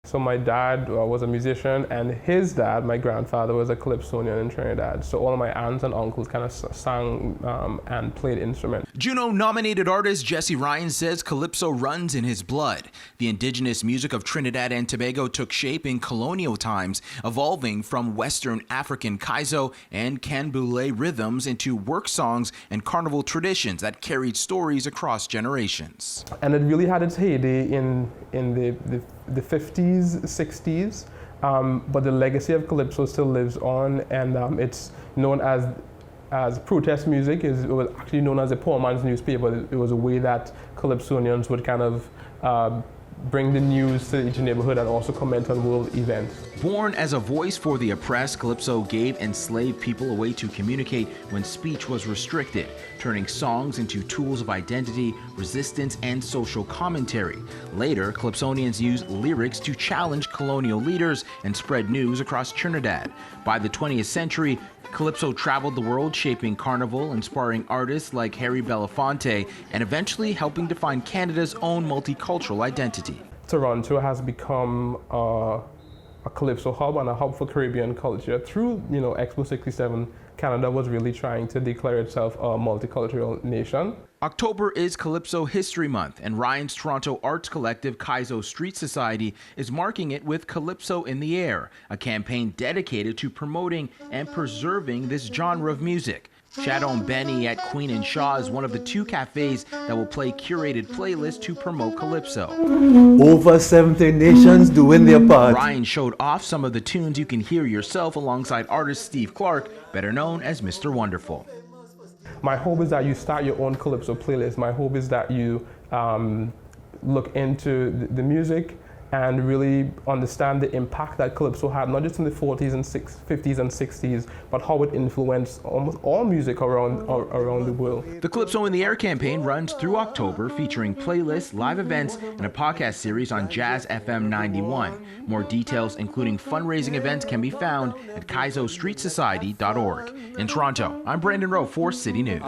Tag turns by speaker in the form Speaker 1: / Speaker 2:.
Speaker 1: So my dad was a musician, and his dad, my grandfather, was a Calypsonian in Trinidad. So all of my aunts and uncles kind of sang and played instruments.
Speaker 2: Juno-nominated artist Jesse Ryan says Calypso runs in his blood. The indigenous music of Trinidad and Tobago took shape in colonial times, evolving from Western African kaizo and canboulay rhythms into work songs and carnival traditions that carried stories across generations.
Speaker 1: And it really had its heyday in the 50s, 60s, but the legacy of Calypso still lives on, and it's known as protest music. It was actually known as a poor man's newspaper. It was a way that Calypsonians would kind of bring the news to each neighborhood and also comment on world events.
Speaker 2: Born as a voice for the oppressed, Calypso gave enslaved people a way to communicate when speech was restricted, turning songs into tools of identity, resistance, and social commentary. Later, Calypsonians used lyrics to challenge colonial leaders and spread news across Trinidad. By the 20th century, Calypso traveled the world, shaping carnival, inspiring artists like Harry Belafonte, and eventually helping define Canada's own multicultural identity.
Speaker 1: Toronto has become a Calypso hub and a hub for Caribbean culture. Through Expo 67, Canada was really trying to declare itself a multicultural nation.
Speaker 2: October is Calypso History Month, and Ryan's Toronto arts collective Kaizo Street Society is marking it with Calypso in the Air, a campaign dedicated to promoting and preserving this genre of music. Shadow and Benny at Queen and Shaw is one of the 2 cafes that will play curated playlists to promote Calypso.
Speaker 3: Over 70 nations doing their part.
Speaker 2: Ryan showed off some of the tunes you can hear yourself alongside artist Steve Clark, better known as Mr. Wonderful.
Speaker 1: My hope is that you start your own Calypso playlist. My hope is that you look into the music and really understand the impact that Calypso had, not just in the 40s and 50s and 60s, but how it influenced almost all music around the world.
Speaker 2: The Calypso in the Air campaign runs through October, featuring playlists, live events, and a podcast series on Jazz FM 91. More details, including fundraising events, can be found at kaizostreetsociety.org. In Toronto, I'm Brandon Rowe for City News.